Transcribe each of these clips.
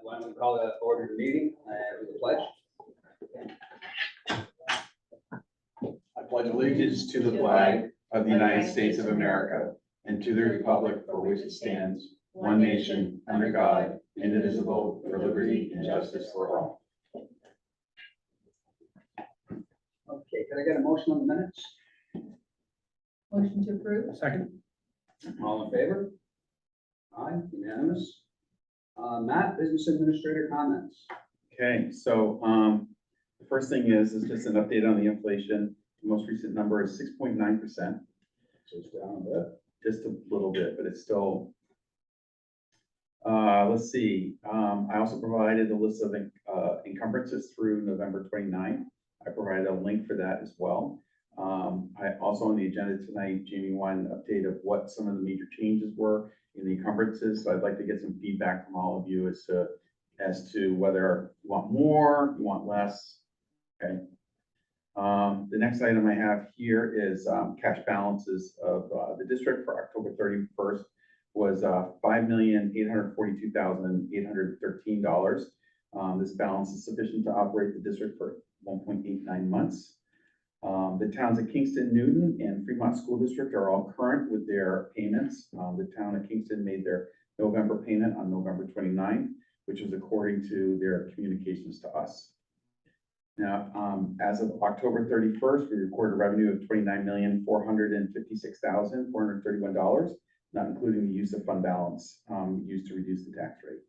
Why don't we call the order of the meeting with the pledge? I pledge allegiance to the flag of the United States of America and to the republic for which it stands, one nation, under God, indivisible, for liberty and justice for all. Okay, can I get a motion on the minutes? Motion to approve? Second. All in favor? Aye, unanimous. Matt, business administrator comments. Okay, so the first thing is just an update on the inflation. The most recent number is 6.9%. So it's down a bit. Just a little bit, but it's still, let's see. I also provided a list of encumbrances through November 29th. I provided a link for that as well. I also on the agenda tonight, Jamie wanted an update of what some of the major changes were in the encumbrances. So I'd like to get some feedback from all of you as to whether you want more, you want less. Okay. The next item I have here is cash balances of the district for October 31st was $5,842,813. This balance is sufficient to operate the district for 1.89 months. The towns of Kingston, Newton, and Fremont School District are all current with their payments. The town of Kingston made their November payment on November 29th, which was according to their communications to us. Now, as of October 31st, we recorded revenue of $29,456,431, not including the use of fund balance used to reduce the tax rate.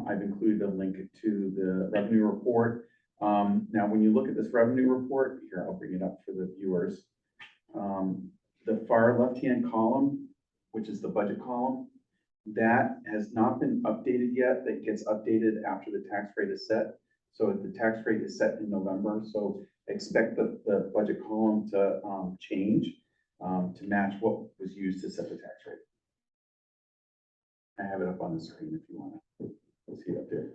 I've included a link to the revenue report. Now, when you look at this revenue report, here, I'll bring it up for the viewers. The far left-hand column, which is the budget column, that has not been updated yet. That gets updated after the tax rate is set. So the tax rate is set in November. So expect the budget column to change to match what was used to set the tax rate. I have it up on the screen if you want to see it up there.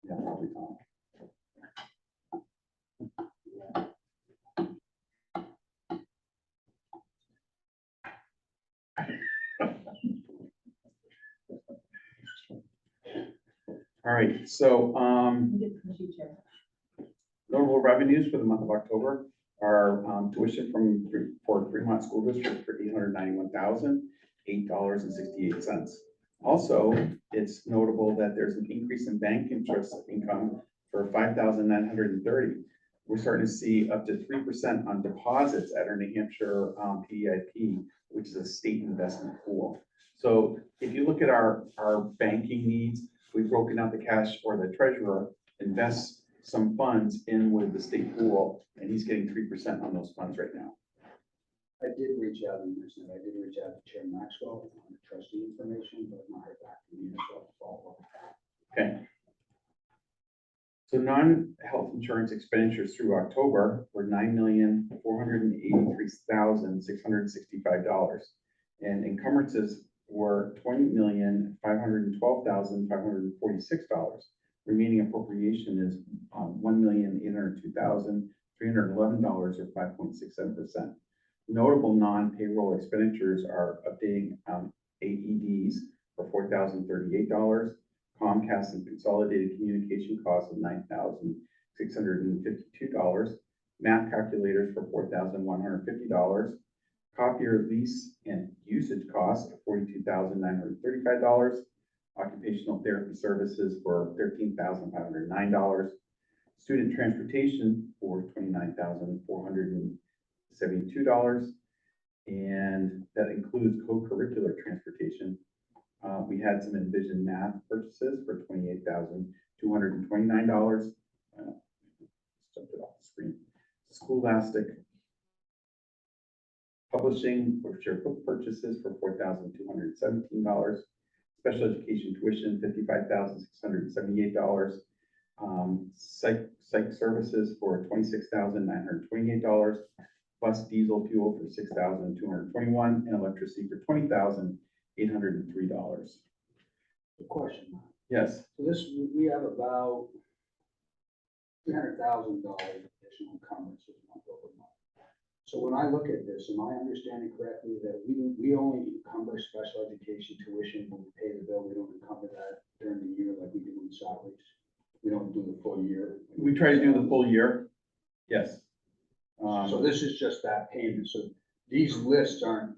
Yeah, probably not. All right, so notable revenues for the month of October are tuition for Fremont School District for $891,008.68. Also, it's notable that there's an increase in bank interest income for $5,930. We're starting to see up to 3% on deposits at our New Hampshire PEIP, which is a state investment pool. So if you look at our banking needs, we've broken out the cash, or the treasurer invests some funds in with the state pool, and he's getting 3% on those funds right now. I did reach out and mention that I did reach out to Chair Maxwell on the trustee information, but not heard back from you, so I'll follow up. Okay. So non-health insurance expenditures through October were $9,483,665, and encumbrances were $20,512,546. Remaining appropriation is $1,802,311, or 5.67%. Notable non-payroll expenditures are updating AEDs for $4,038, Comcast and consolidated communication costs of $9,652, math calculators for $4,150, copier lease and usage costs of $42,935, occupational therapy services for $13,509, student transportation for $29,472, and that includes co-curricular transportation. We had some Envision math purchases for $28,229. Jumped it off the screen. Scholastic publishing or share book purchases for $4,217. Special education tuition, $55,678. Psych services for $26,928. Bus diesel fuel for $6,221, and electricity for $20,803. The question. Yes. So this, we have about $300,000 additional encumbrances month over month. So So when I look at this, am I understanding correctly that we only encumber special education tuition when we pay the bill? We don't encumber that during the year like we do in salaries? We don't do the full year? We try to do the full year, yes. So this is just that payment, so these lists aren't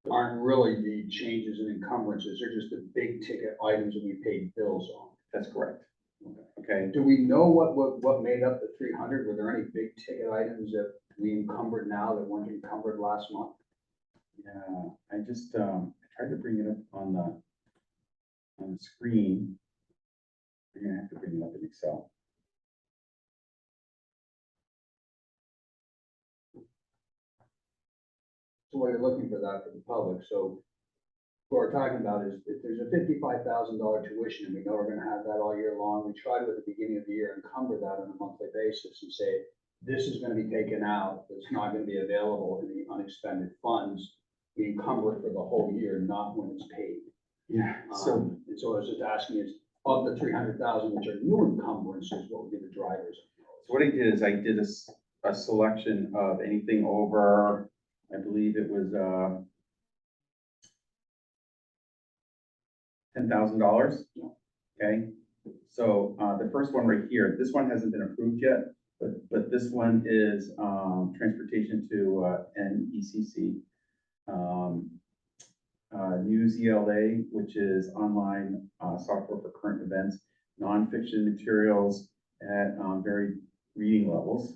really the changes in encumbrances, they're just the big ticket items that we paid bills on. That's correct. Okay. Okay, Do we know what made up the 300? Were there any big ticket items that we encumbered now that weren't encumbered last month? yeah, I just, I tried to bring it up on the screen. You're gonna have to bring it up in Excel. So while you're looking for that for the public, so what we're talking about is if there's a $55,000 tuition and we know we're gonna have that all year long, we try to at the beginning of the year encumber that on a monthly basis and say, this is gonna be taken out, it's not gonna be available in the unexpended funds. We encumber it for the whole year, not when it's paid. Yeah, so, And so I was just asking is, of the 300,000, which are new encumbrances, what would be the drivers? so what I did is I did a selection of anything over, I believe it was, $10,000. Okay, so, the first one right here, this one hasn't been approved yet, but this one is, transportation to, NECC. News ELA, which is online, software for current events, nonfiction materials at, varied reading levels.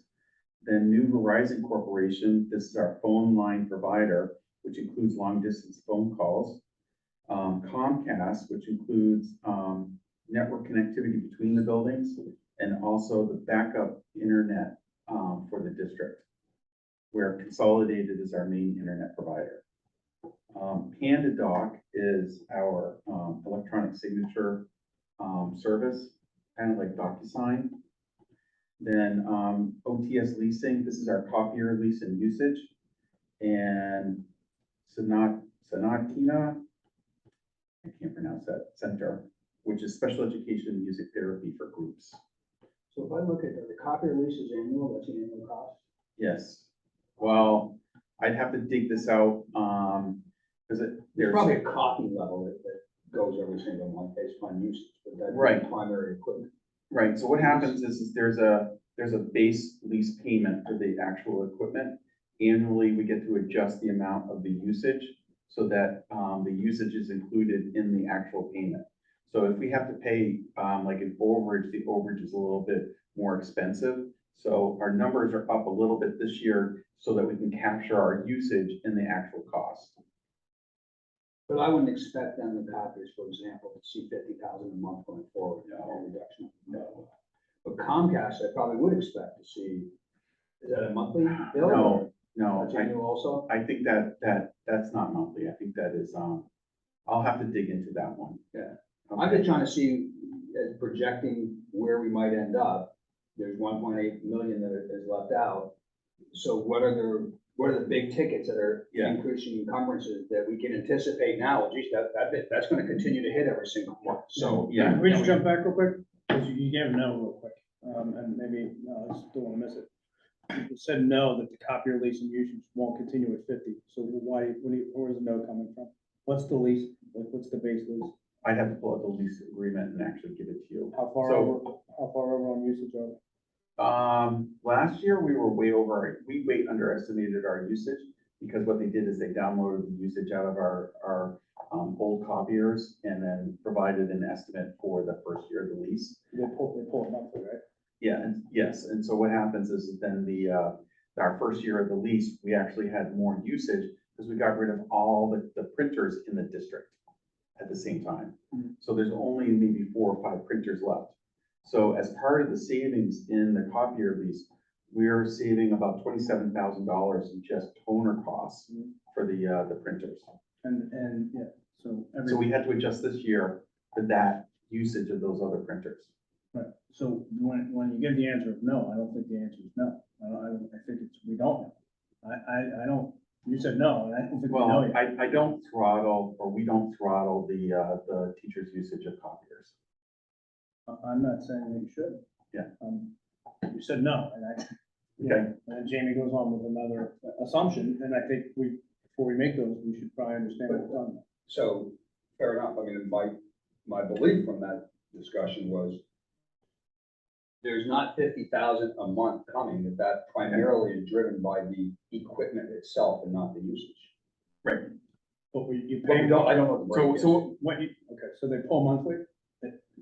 Then New Horizon Corporation, this is our phone line provider, which includes long distance phone calls. Comcast, which includes, network connectivity between the buildings and also the backup internet, for the district, where Consolidated is our main internet provider. PandaDoc is our, electronic signature, service, kind of like DocuSign. Then, OTS Leasing, this is our copier lease and usage. And Sonatina, I can't pronounce that, Center, which is special education music therapy for groups. So if I look at the copier lease is annual, that's an annual cost? Yes, well, I'd have to dig this out, because There's there's. probably a copy level that goes every single month based on usage, but that's Right. primary equipment. Right, so what happens is there's a base lease payment for the actual equipment. Annually, we get to adjust the amount of the usage so that, the usage is included in the actual payment. So if we have to pay, like an overage, the overage is a little bit more expensive. So our numbers are up a little bit this year so that we can capture our usage in the actual cost. But I wouldn't expect them, the copiers, for example, to see 50,000 a month going forward, No. no reduction. No. But Comcast, I probably would expect to see, is that a monthly bill? or No, That's annual also? I think that's not monthly. I think that is, I'll have to dig into that one. Yeah. Okay. I'm just trying to see, projecting where we might end up. There's 1.8 million that is left out. So what are the big tickets that are Yeah. increasing encumbrances that we can anticipate now? Geez, that's gonna continue to hit every single month, so. Yeah. Can we just jump back real quick? Because you gave a no real quick, and maybe, no, I just don't want to miss it. You said no, that the copier lease and usage won't continue at 50, so where's the no coming from? What's the lease, what's the base lease? I'd have to pull out the lease agreement and actually give it to you. How far So- over on usage are we? Last year, we were we underestimated our usage because what they did is they downloaded the usage out of our old copiers and then provided an estimate for the first year of the lease. They pull it monthly, right? Yeah, and yes, and so what happens is then our first year of the lease, we actually had more usage because we got rid of all the printers in the district at the same time. Mhm. So there's only maybe 4 or 5 printers left. So as part of the savings in the copier lease, we're saving about $27,000 in just toner costs for the printers. And, yeah, so So we had to adjust this year for that usage of those other printers. right, so when you give the answer of no, I don't think the answer is no. I think it's, we don't know. I don't, you said no, and I don't think we know Well, yet. I don't throttle, or we don't throttle the teacher's usage of copiers. I'm not saying that you should. Yeah. You said no, and Okay, And then Jamie goes on with another assumption, and I think before we make those, we should probably understand what we're talking about. So, fair enough, I mean, my belief from that discussion was there's not 50,000 a month coming, that primarily is driven by the equipment itself and not the usage. right. But you But pay, I don't know what the break is. So okay, so they pull monthly?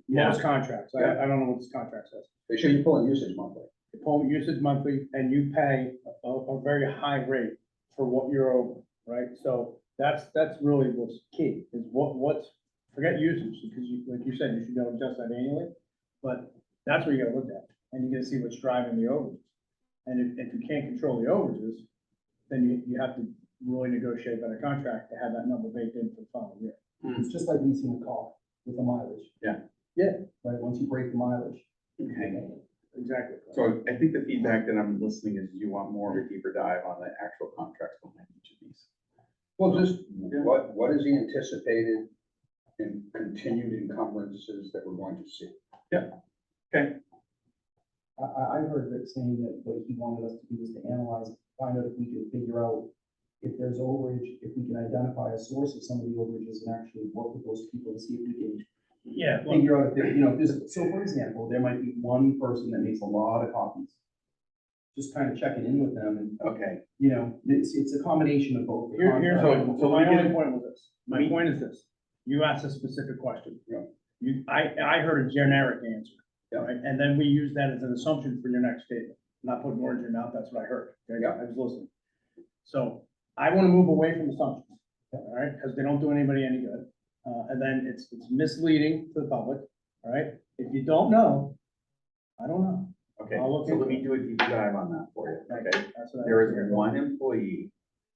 Yeah. Most contracts, I don't know what this contract says. They should be pulling usage monthly. They pull usage monthly, and you pay a very high rate for what you're over, right? So that's really what's key, is what's, forget usage, because like you said, you should be able to adjust that annually, but that's what you gotta look at, and you gotta see what's driving the overages. And if you can't control the overages, then you have to really negotiate a better contract to have that number baked in for the following year. It's just like leasing a car with the mileage. Yeah. Yeah. Right, once you break the mileage. Okay. Exactly. So I think the feedback that I'm listening is you want more of a deeper dive on the actual contracts behind each of these. Well, just what is the anticipated and continued encumbrances that we're going to see? Okay, I heard Rick saying that what he wanted us to do is to analyze, find out if we can figure out if there's overage, if we can identify a source of some of the overages and actually work with those people to see if we can Yeah, figure out if there, you know, if there's, so for example, there might be one person that makes a lot of copies. Just kind of checking in with them and, okay. you know, it's a combination of both. Here's Contract- what, So my let me only point was this, my point is this, you asked a specific question. Yeah. I heard a generic answer, Yeah. right, and then we use that as an assumption for your next statement, not putting words in your mouth, that's what I heard, okay, Yeah. I was listening. So, I wanna move away from assumptions, all right, because they don't do anybody any good, and then it's misleading to the public, all right? If you don't know, I don't know. Okay, I'll look so let into me do a deeper dive on that for you, okay? That's what I There heard. is one employee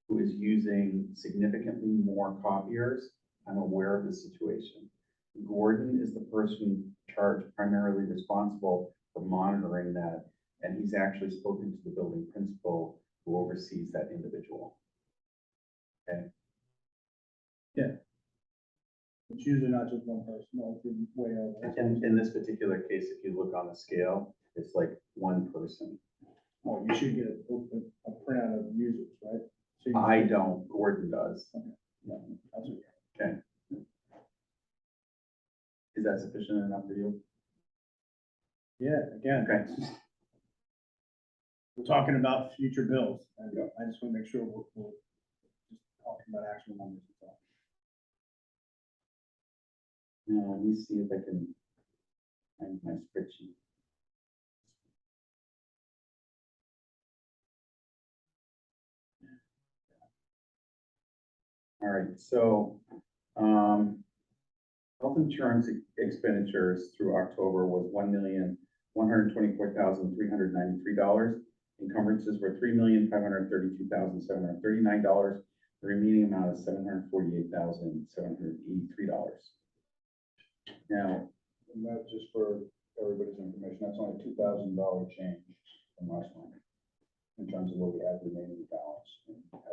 who is using significantly more copiers. I'm aware of the situation. Gordon is the person charged, primarily responsible for monitoring that, and he's actually spoken to the building principal who oversees that individual. Okay, It's usually not just one person, no, it's way over. and in this particular case, if you look on the scale, it's like one person. Oh, you should get a printout of users, right? So you- I don't, Gordon does. Yeah, that's what- Okay. Is that sufficient enough for you? Yeah, again, Okay. we're talking about future bills, and I just want to make sure we're just talking about actual numbers. That's all. Now, let me see if I can find my spreadsheet. All right, so, health insurance expenditures through October was $1,124,393. Encumbrances were $3,532,739. The remaining amount is $748,783. Now, And that's just for everybody's information, that's only $2,000 change from last month in terms of what we have remaining balance in health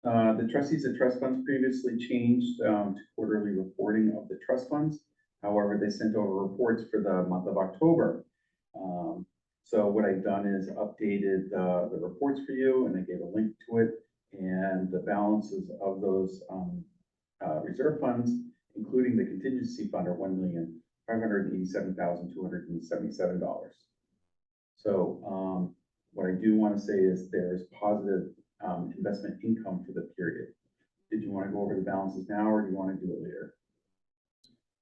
spending. the trustees of trust funds previously changed to quarterly reporting of the trust funds. However, they sent over reports for the month of October. So what I've done is updated the reports for you, and I gave a link to it. And the balances of those reserve funds, including the contingency fund, are $1,587,277. So what I do want to say is there's positive investment income for the period. Did you want to go over the balances now, or do you want to do it later?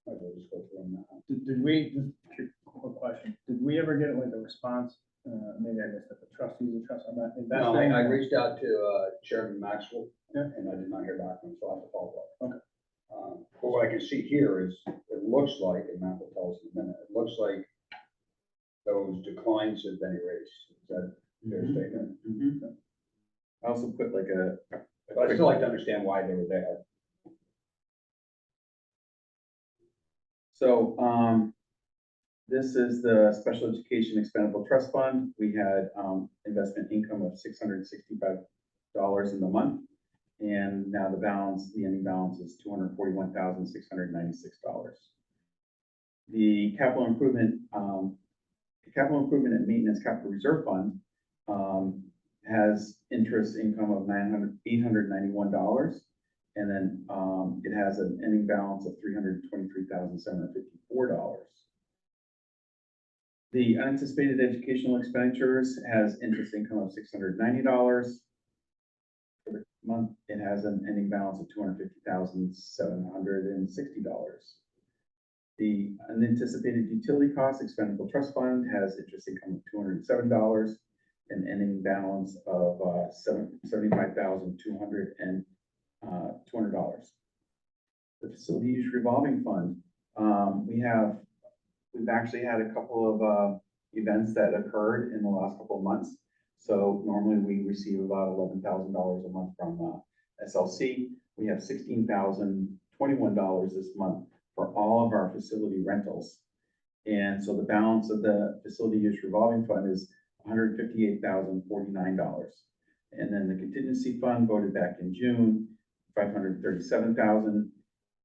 Might as well just go through them now. Did we, just a quick question, did we ever get like a response, maybe I missed it, the trustees of trust on that? No, I reached out to Chairman Maxwell, Yeah. and I did not hear back from him, so I'll have to follow up. Okay. But what I can see here is, it looks like, and Matt will tell us in a minute, it looks like those declines have been erased. Is that fair statement? Mhm. I also put like a But I'd still like to understand why they were there. So, this is the Special Education Expendable Trust Fund. We had, investment income of $665 in the month. And now the balance, the ending balance is $241,696. The capital improvement, capital improvement and maintenance capital reserve fund, has interest income of $891. And then, it has an ending balance of $323,754. The unanticipated educational expenditures has interest income of $690. For the month, it has an ending balance of $250,760. The unanticipated utility cost expendable trust fund has interest income of $207, an ending balance of $75,200. The facility use revolving fund, we've actually had a couple of events that occurred in the last couple of months. So normally we receive about $11,000 a month from SLC. We have $16,021 this month for all of our facility rentals. And so the balance of the facility use revolving fund is $158,049. And then the contingency fund voted back in June, $537,817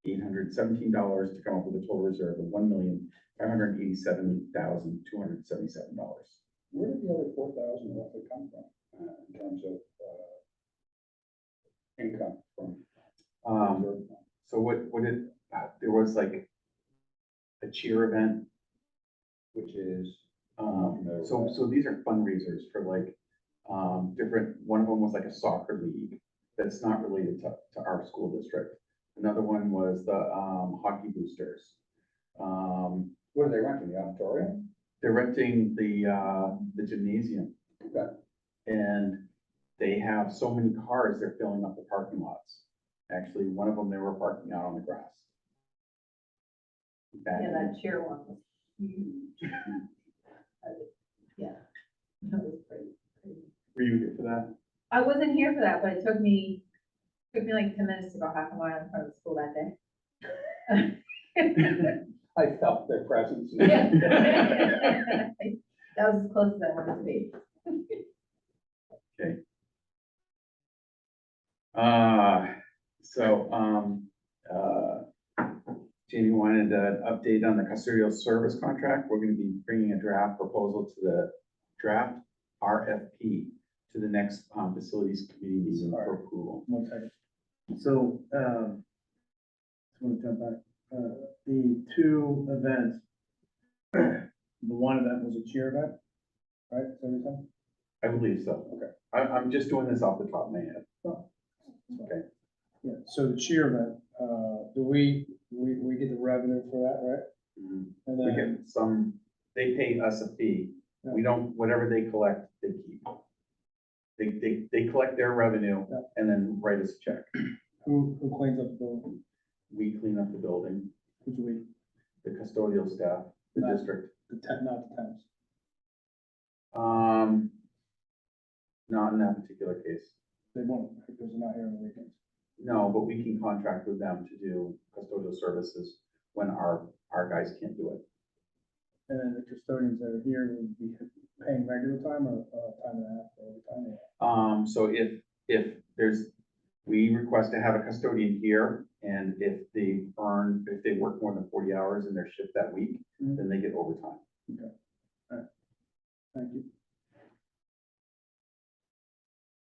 to come up with a total reserve of $1,587,277. Where did the other 4,000 roughly come from, in terms of, income from? So there was like a cheer event, Which is, so these are fundraisers for like, different, one of them was like a soccer league that's not related to our school district. Another one was the, hockey boosters. what are they renting, the auditorium? They're renting the gymnasium. Okay. And they have so many cars, they're filling up the parking lots. Actually, one of them, they were parking out on the grass. Yeah, that cheer one was huge. Yeah, that was pretty. Were you here for that? I wasn't here for that, but it took me like 10 minutes to go half a mile in front of the school that day. I felt their presence. Yeah. That was as close as I wanted to be. Okay. Jamie wanted an update on the custodial service contract. We're going to be bringing a draft proposal to the draft RFP to the next facilities committee meeting for approval. One second. So, just want to jump back. The two events, the one event was a cheer event, right? Is that what you're saying? I believe so. Okay. I'm just doing this off the top of my head. Okay. Yeah, so the cheer event, do we get the revenue for that, right? Mhm. And We then, get some, they pay us a fee. We don't, whatever they collect, they keep. They collect their revenue Yeah. and then write us a check. who cleans up the building? We clean up the building, Who's we? the custodial staff, the Not- district. Not the tenants. Not in that particular case. They won't, because they're not here on the weekends. No, but we can contract with them to do custodial services when our guys can't do it. And then the custodians that are here would be paying regular time or time and a half or overtime? So if we request to have a custodian here, and if they work more than 40 hours in their shift that week, Mhm. then they get overtime. Thank you.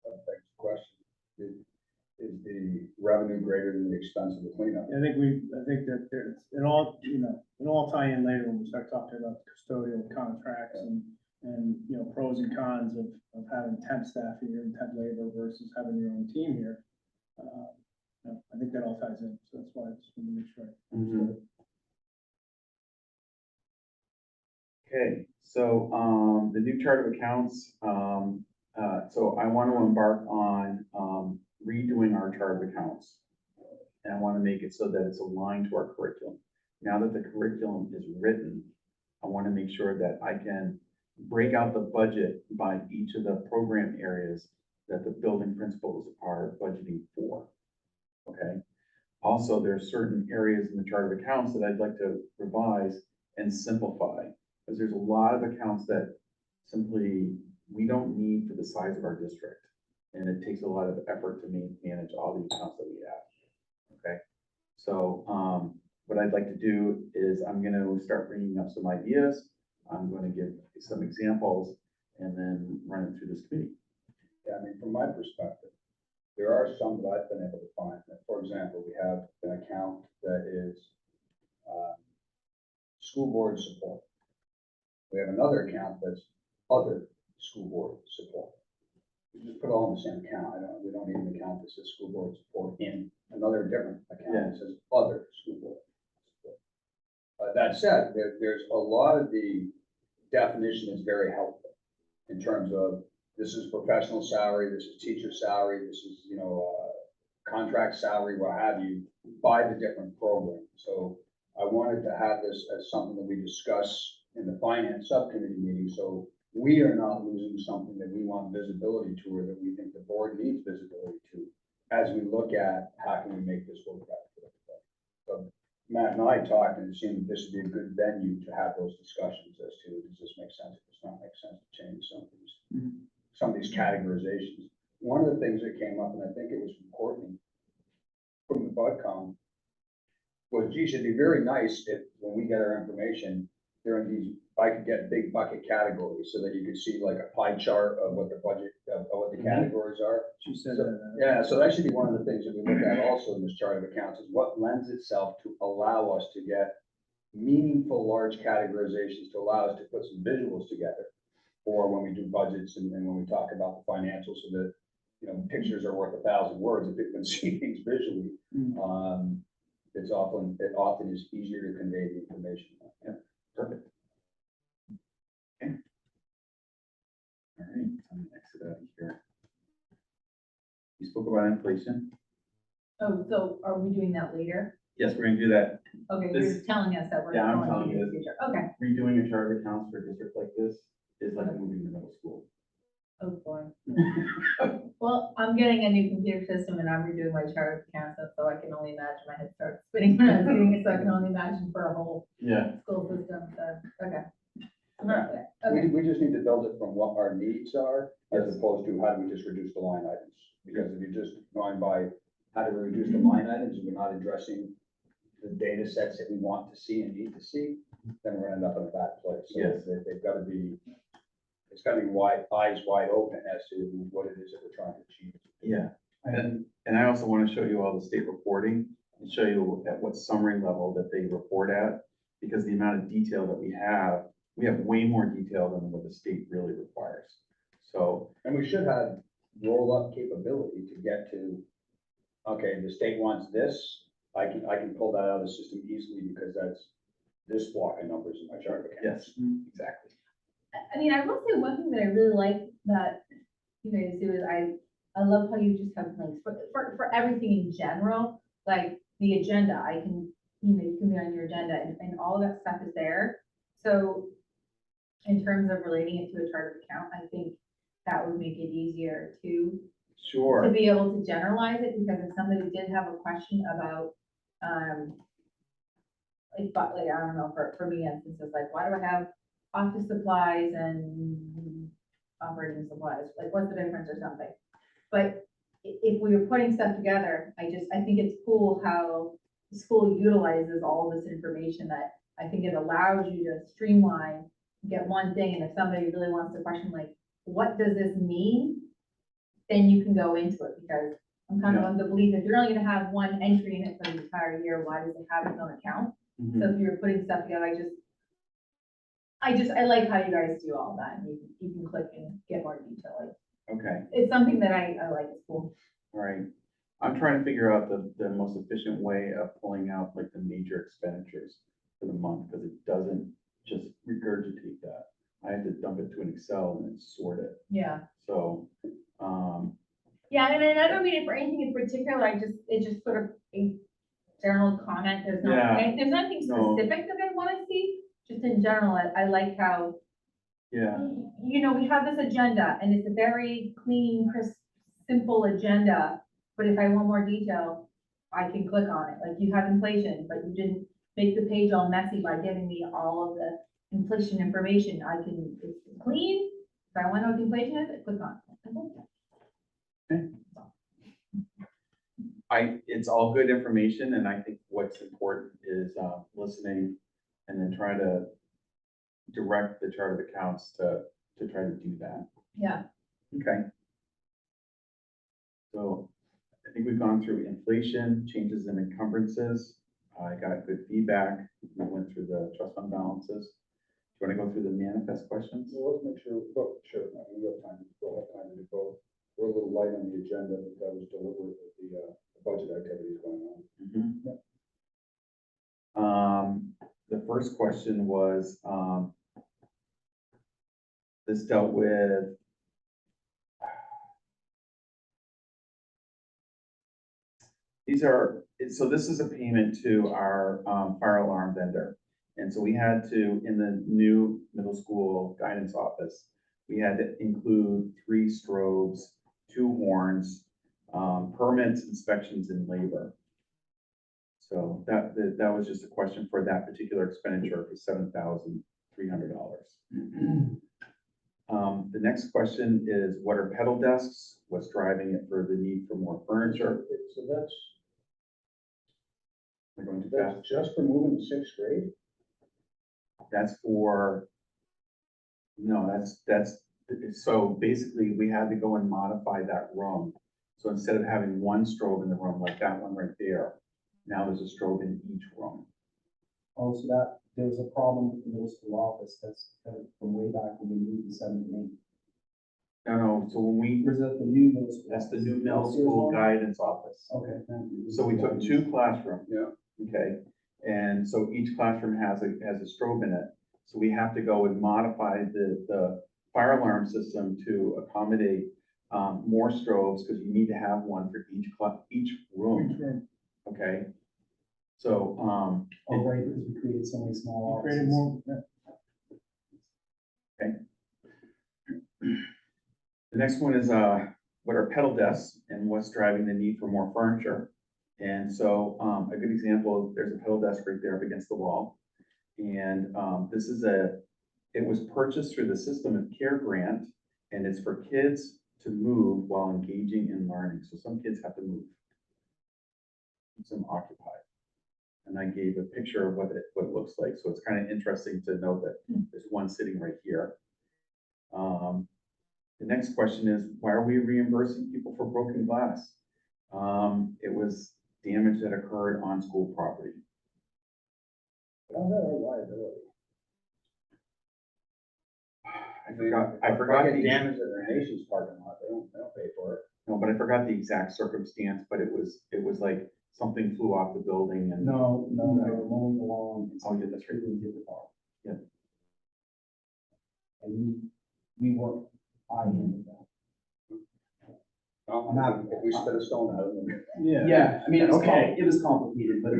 Thanks, question. Is the revenue greater than the expense of the cleanup? I think that there's, it all tie in later when we start talking about the custodial contracts and, pros and cons of having temp staff here and temp labor versus having your own team here. I think that all ties in, so that's why I just want to make sure. I understood it. Okay, so the new chart of accounts, so I want to embark on redoing our chart of accounts. And I want to make it so that it's aligned to our curriculum. Now that the curriculum is written, I want to make sure that I can break out the budget by each of the program areas that the building principals are budgeting for. Okay. Also, there are certain areas in the chart of accounts that I'd like to revise and simplify, because there's a lot of accounts that simply we don't need for the size of our district. And it takes a lot of effort to manage all the accounts that we have. Okay. So what I'd like to do is I'm going to start bringing up some ideas. I'm going to give some examples and then run it through this committee. Yeah, I mean, from my perspective, there are some that I've been able to find. For example, we have an account that is school board support. We have another account that's other school board support. We just put it all in the same account. We don't even account that says school board support in another different account that says other school board support. That said, there's a lot of the definition is very helpful in terms of this is professional salary, this is teacher salary, this is, contract salary, what have you, by the different programs. So I wanted to have this as something that we discuss in the finance subcommittee meeting, so we are not losing something that we want visibility to, or that we think the board needs visibility to, as we look at how can we make this work out. So Matt and I talked, and it seemed that this would be a good venue to have those discussions as to, does this make sense, does not make sense to change some of these categorizations. One of the things that came up, and I think it was from Courtney, from the BudCom, was, geez, it'd be very nice if, when we get our information, there are these, I could get big bucket categories, so that you could see like a pie chart of what the budget, of what the categories are. She said So, that. yeah, so that should be one of the things that we look at also in this chart of accounts, is what lends itself to allow us to get meaningful large categorizations, to allow us to put some visuals together, or when we do budgets and when we talk about the financials, so that, pictures are worth 1,000 words if people can see things visually. It often is easier to convey the information. Yeah, perfect. Okay. All right, I'm gonna exit out of here. You spoke about inflation. Oh, so are we doing that later? Yes, we're gonna do that. Okay, This- you're just telling us that we're Yeah, I'm going telling to you the this. future. Okay. Redoing a chart of accounts for a district like this is like moving to middle school. Oh, boy. Well, I'm getting a new computer system and I'm redoing my chart of accounts, so I can only imagine my head starts spinning when I'm doing it, so I can only imagine for a whole Yeah. school system, so, okay. Yeah. Okay, We just need to build it from what our needs are, as opposed to how do we just reduce the line items? Because if you're just going by how do we reduce the line items, and we're not addressing the data sets that we want to see and need to see, then we're gonna end up in a bad place. So Yes. they've gotta be, it's gotta be eyes wide open as to what it is that we're trying to achieve. Yeah, and I also want to show you all the state reporting and show you at what summary level that they report at, because the amount of detail that we have way more detail than what the state really requires. So, And we should have roll-up capability to get to, okay, the state wants this, I can pull that out of the system easily because that's this block of numbers in my chart of accounts. yes, exactly. I mean, I will say one thing that I really like that you guys do is I love how you just have links for everything in general, like the agenda, you can be on your agenda and all of that stuff is there. So in terms of relating it to a chart of account, I think that would make it easier to Sure. be able to generalize it, because if somebody did have a question about, like, I don't know, for me, instance, it's like, why do I have office supplies and operating supplies? Like, what's the difference or something? But if we were putting stuff together, I think it's cool how the school utilizes all this information, that I think it allows you to streamline, get one thing, and if somebody really wants to question, like, what does this mean? Then you can go into it, because I'm kind of of the belief that you're only gonna have one entry in it for the entire year, why does it have its own account? Mhm. So if you're putting stuff together, I like how you guys do all that, and you can click and get more detail, like, Okay, it's something that I like, it's cool. all right. I'm trying to figure out the most efficient way of pulling out like the major expenditures for the month, because it doesn't just regurgitate that. I have to dump it to an Excel and then sort it. Yeah. So, Yeah, and I don't mean it for anything in particular, it's just sort of a general comment, there's Yeah. there's nothing No. specific that I wanna see, just in general, I like how, yeah, we have this agenda, and it's a very clean, crisp, simple agenda, but if I want more detail, I can click on it, like, you have inflation, but you didn't make the page all messy by giving me all of the inflation information, it's clean, if I wanna know what the inflation is, I click on it. it's all good information, and I think what's important is listening and then try to direct the chart of accounts to try to do that. Yeah, Okay. So I think we've gone through inflation, changes in encumbrances. I got good feedback. We went through the trust fund balances. Do you want to go through the manifest questions? Well, let's make sure, sure, I mean, we'll have time to do both. We're a little light on the agenda, but that was deliberate with the budget activities going on. The first question was, this dealt with so this is a payment to our fire alarm vendor. And so we had to, in the new middle school guidance office, we had to include 3 strobes, 2 horns, permits, inspections, and labor. So that was just a question for that particular expenditure for $7,300. The next question is, what are pedal desks? What's driving it for the need for more furniture? So that's, We're going too fast. that's just for moving to 6th grade? That's for, no, so basically we had to go and modify that room. So instead of having 1 strobe in the room, like that one right there, now there's a strobe in each room. Oh, so that, there was a problem with the middle school office, that's from way back when we moved to 7th and 8th. No, so when we, Or is that the new middle school? that's the office? new middle Upstairs school one? guidance office. Okay, thank you. So we took 2 classrooms. Yeah. Okay, and so each classroom has a strobe in it. So we have to go and modify the fire alarm system to accommodate more strobes, because you need to have one for each room. Okay, so Oh, right, because we created so many small You created offices. more, the next one is what are pedal desks and what's driving the need for more furniture? And so a good example, there's a pedal desk right there up against the wall. And this is it was purchased through the System of Care grant, and it's for kids to move while engaging in learning. So some kids have to move. Keeps them occupied. And I gave a picture of what it looks like. So it's kind of interesting to know that there's one sitting right here. The next question is, why are we reimbursing people for broken glass? It was damage that occurred on school property. How's that our liability? I forgot If I the get damage at their nation's parking lot, they don't pay for it. no, but I forgot the exact circumstance, but it was like something flew off the building and. No, they were mowing the lawn. and Oh, yeah, that's right. something hit the car. Yeah. And we weren't, I handled that. No, I'm happy. if we spit a stone at them, then Yeah, I mean, Okay. it was complicated, but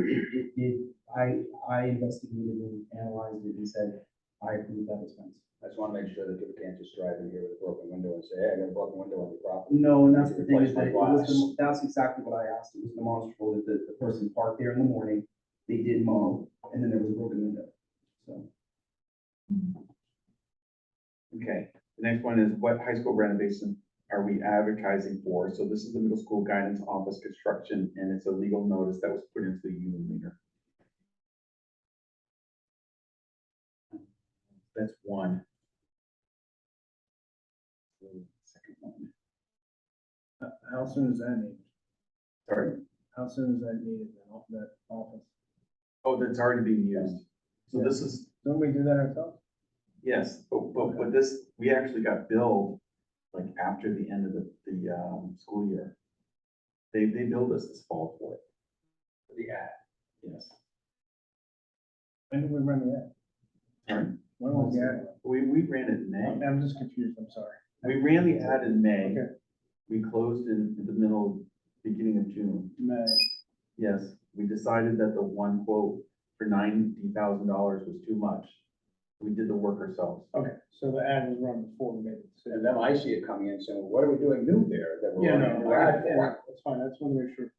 I investigated and analyzed it and said, I approve that expense. I just want to make sure that people can't just drive in here with a broken window and say, hey, I got a broken window on your property. No, and that's the thing, Replace is my that it was, glass. that's exactly what I asked, it was demonstrable that the person parked there in the morning, they did mow, and then there was a broken window, so. Okay, the next one is, what high school renovation are we advertising for? So this is the middle school guidance office construction, and it's a legal notice that was put into the union leader. That's one. Second one. how soon is that needed? Sorry. How soon is that needed, that office? Oh, that's already being used. So this is, Don't we do that ourselves? yes, but this, we actually got billed like after the end of the school year. They billed us this fall for it. the ad. Yes. When did we run the ad? Sorry. When was the ad? We ran it in May. I'm just confused, I'm sorry. We ran the ad in May. Okay. We closed in the beginning of June. May. Yes, we decided that the one quote for $90,000 was too much. We did the work ourselves. Okay, so the ad was run before we made the decision. And then I see it coming in saying, what are we doing new there that we're Yeah, running a no, new ad yeah, for? that's fine, I just want to make sure.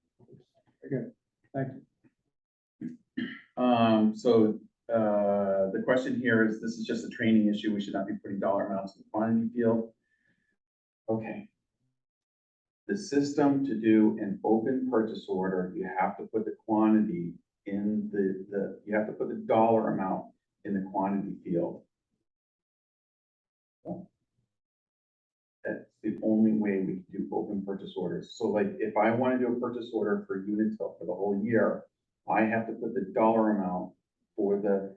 Okay, thank you. The question here is, this is just a training issue. We should not be putting dollar amounts in the quantity field. Okay. The system to do an open purchase order, you have to put the quantity in you have to put the dollar amount in the quantity field. the only way we can do open purchase orders. So like, if I want to do a purchase order for Unitil for the whole year, I have to put the dollar amount for the,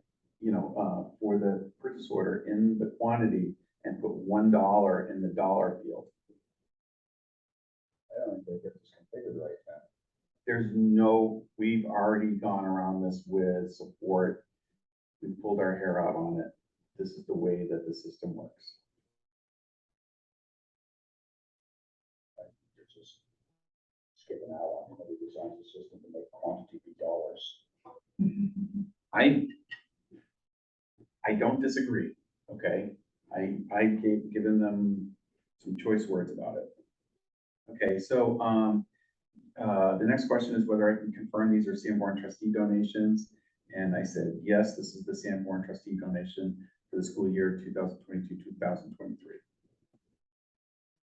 for the purchase order in the quantity and put $1 in the dollar field. I don't think they get this configured right now. We've already gone around this with support. We pulled our hair out on it. This is the way that the system works. You're just skipping out on who designs the system to make quantity be dollars. I don't disagree, okay? I've given them some choice words about it. Okay, so, the next question is whether I can confirm these are Sanborn trustee donations. And I said, yes, this is the Sanborn trustee donation for the school year 2022-2023.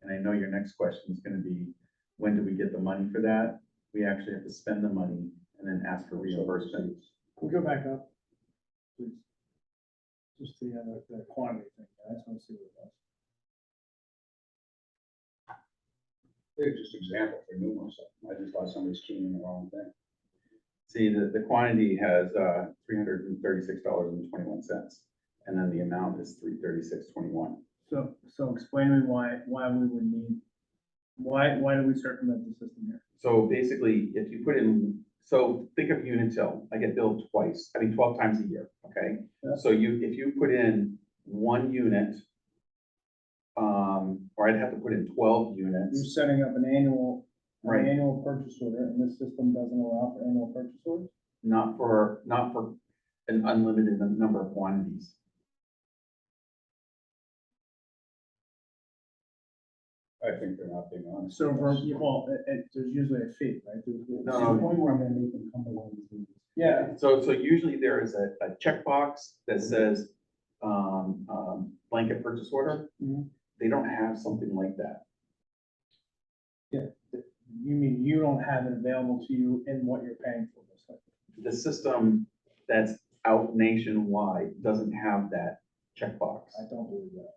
And I know your next question is gonna be, when do we get the money for that? We actually have to spend the money and then ask for reimbursement. Can we go back up, please? Just the quantity thing, I just want to see what it was. They're just example for numerous of them. I just thought somebody's keying in the wrong thing. See, the quantity has $336.21, and then the amount is $336.21. So explain to me why we would need, why do we circumvent the system here? So basically, if you put in, so think of Unitil, I get billed 12 times a year, okay? Yeah. So if you put in 1 unit, or I'd have to put in 12 You're units, setting up an annual right? annual purchase order, and this system doesn't allow for annual purchase orders? Not for an unlimited number of quantities. I think they're not being honest. So well, there's usually a fee, right? No, To no. the point where I'm gonna make them come to one of these meetings. Yeah, So usually there is a checkbox that says, blanket purchase order. Mhm. They don't have something like that. you mean you don't have it available to you in what you're paying for this? The system that's out nationwide doesn't have that checkbox. I don't believe that.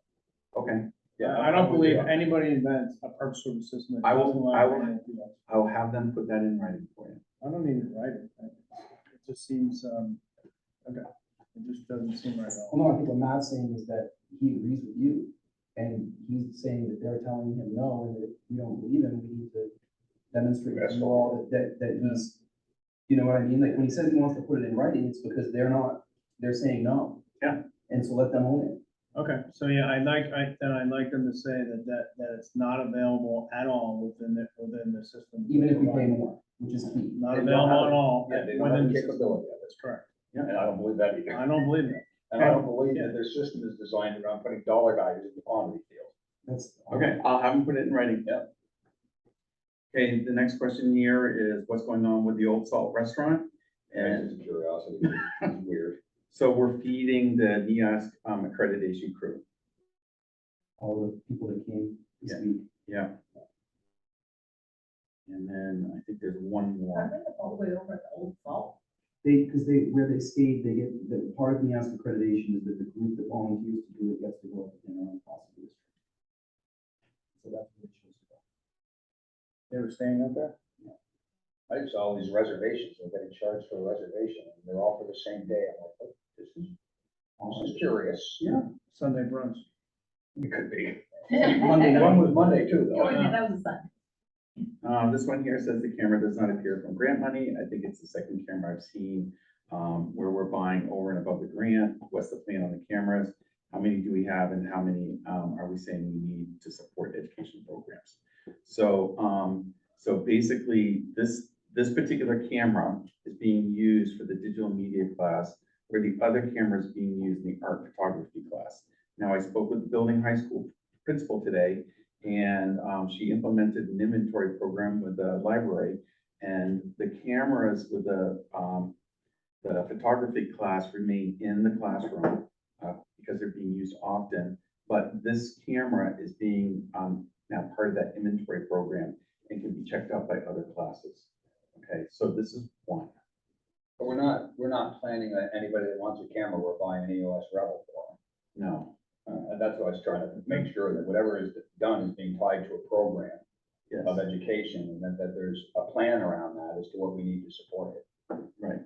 Okay, I don't believe anybody invents a purchase order system that I will- doesn't allow I will- annual POs. I'll have them put that in writing for you. I don't need it right. It just seems, okay, it just doesn't seem right at all. Well, no, I think what Matt's saying is that he agrees with you, and he's saying that they're telling him no, and that if we don't believe him, we need to demonstrate to you all that he's, you know what I mean? Like, when he says he wants to put it in writing, it's because they're saying no. Yeah. And so let them own it. Okay, so yeah, I'd like them to say that it's not available at all within the system. Even if we pay more, which is key. Not They don't available have at it. all. Yeah, they don't have within the the system. capability of it. That's correct. And I don't believe that either. I don't believe that. And I don't believe that their system is designed around putting dollar values in the quantity field. That's. Okay, I'll have them put it in writing. Yeah. Okay, the next question here is what's going on with the Old Salt restaurant? And Just a curiosity, it's weird. so we're feeding the NIASC accreditation crew. All the people that came this Yeah. week. Yeah. And then I think there's one more. all the way over at the Old Salt. Where they stayed, they get, the part of the NIASC accreditation is that the group that volunteers to do it gets to go up to dinner on cost of district. So that's what it shows. They were staying up there? I just saw all these reservations, they're getting charged for a reservation, and they're all for the same day. I'm like, oh, this is curious. Yeah. Sunday brunch. It could be. Monday night. One was Monday too, Oh, though. yeah, that was a Sunday. This one here says the camera does not appear from grant money. I think it's the second camera I've seen where we're buying over and above the grant. What's the plan on the cameras? How many do we have and how many are we saying we need to support education programs? So basically this particular camera is being used for the digital media class where the other camera is being used in the art photography class. Now I spoke with the building high school principal today and she implemented an inventory program with the library and the cameras with the photography class remain in the classroom because they're being used often. But this camera is being now part of that inventory program and can be checked out by other classes. Okay, so this is one. But we're not planning on anybody that wants a camera, we're buying an EOS Rebel for. No, And that's what I was trying to make sure that whatever is done is being tied to a program Yes, of education, and that there's a plan around that as to what we need to support it. right.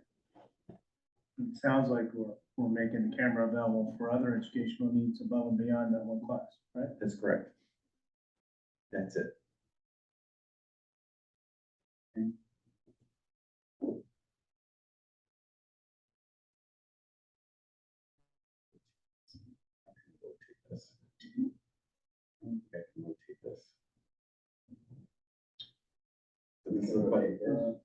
It sounds like we're making the camera available for other educational needs above and beyond that one class, right? That's correct. That's it. Okay. Rotate this. Okay, I can rotate this. So this is what-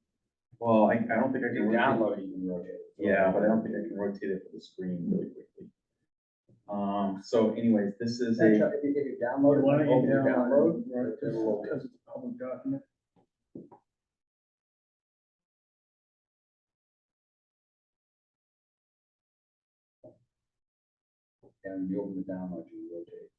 Well, I don't think I If can you rotate. download it, you can rotate it. Yeah, but I don't think I can rotate it for the screen really quickly. So anyways, this is If a, you download it, Why don't you open your download download, it, right, because it's a public document? and you open the download, you rotate.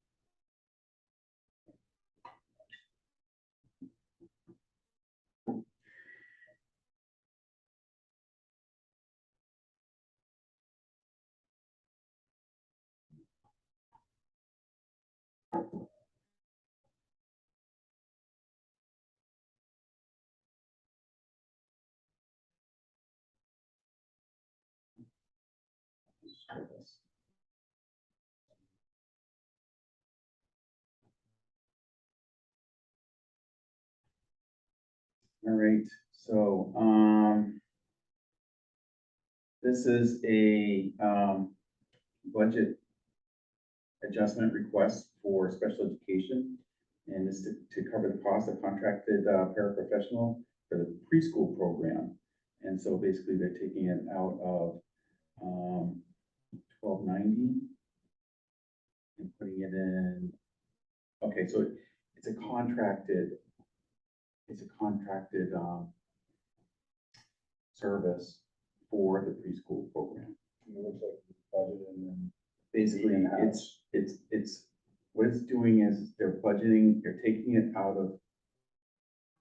all right, so, this is a, budget adjustment request for special education. And this to cover the cost of contracted, paraprofessional for the preschool program. And so basically they're taking it out of, 1290 and putting it in, okay, so it's a contracted, service for the preschool program. It looks like it's budgeted and then. Basically, In-house. it's, what it's doing is they're taking it out of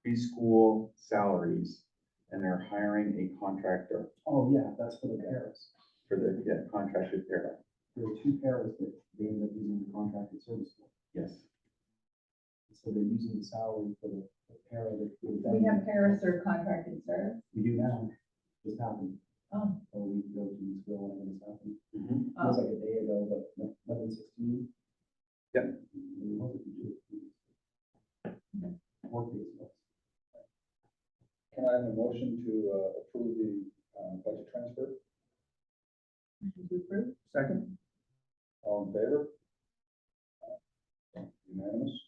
preschool salaries and they're hiring a contractor Oh, yeah, that's for the paras. for the, contracted para. There are two paras that they end up using the contracted service for. Yes, So they're using the salary for the para that. We have paras or contracted service. We do now, just happened, Oh, a week ago, 2 weeks ago, whenever this happened. mhm, It was like a day ago, but 11/16. Yep. It wasn't 2 weeks. Work days was. Can I have a motion to approve the budget transfer? motion to approve? Second? All in favor? Unanimous?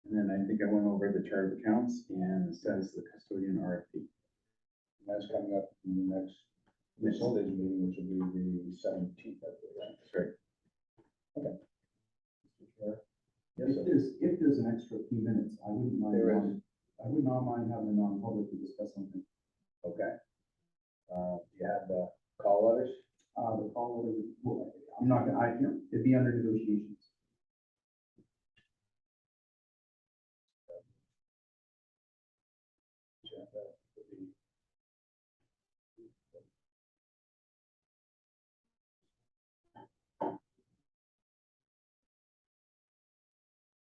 and then I think I went over the chart of accounts and the status of the custodian RFP. That's coming up in the next facilities meeting, which will be the 17th, I believe, right? That's right. Mr. Chair. Yes, sir. If there's an extra few minutes, I wouldn't mind. There is. I would not mind having a non-public to discuss something. Okay. You have the call letters? The call letter, well, I'm not gonna, it'd be under negotiations.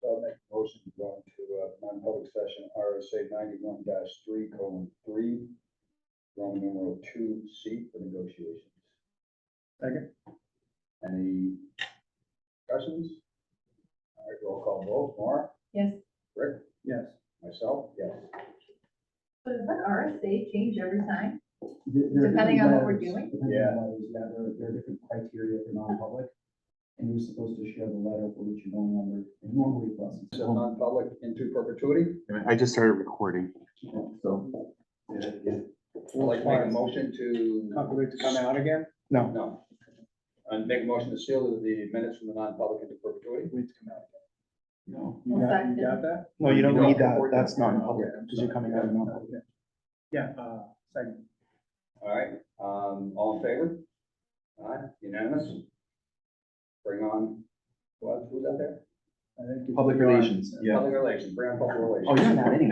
So I'll make a motion to go into non-public session, RSA 91-3:3, Roman numeral 2C for negotiations. Second? Any discussions? All right, roll call vote. Maura? Yes. Rick? Yes. Myself? Yes. So does that RSA change every time? There are Depending on what we're different doing? letters, depending on letters, yeah, there are different criteria for non-public. And you're supposed to share the letter for which you're going under, and normally for us. So non-public into perpetuity? I just started recording, so. I'd like to make a motion to. Copyright to come out again? No. And make a motion to seal the minutes from the non-public into perpetuity? Wait to come out again. No. You got that? No, you don't You don't need that, report that's that. non-public, Okay, I'm because you're sorry. coming out of non-public. Yeah, second. All right, all in favor? All right, unanimous? bring on, who's out there? I think. Public relations. Yeah. Public relations, bring on public relations. Oh, you're not anyway.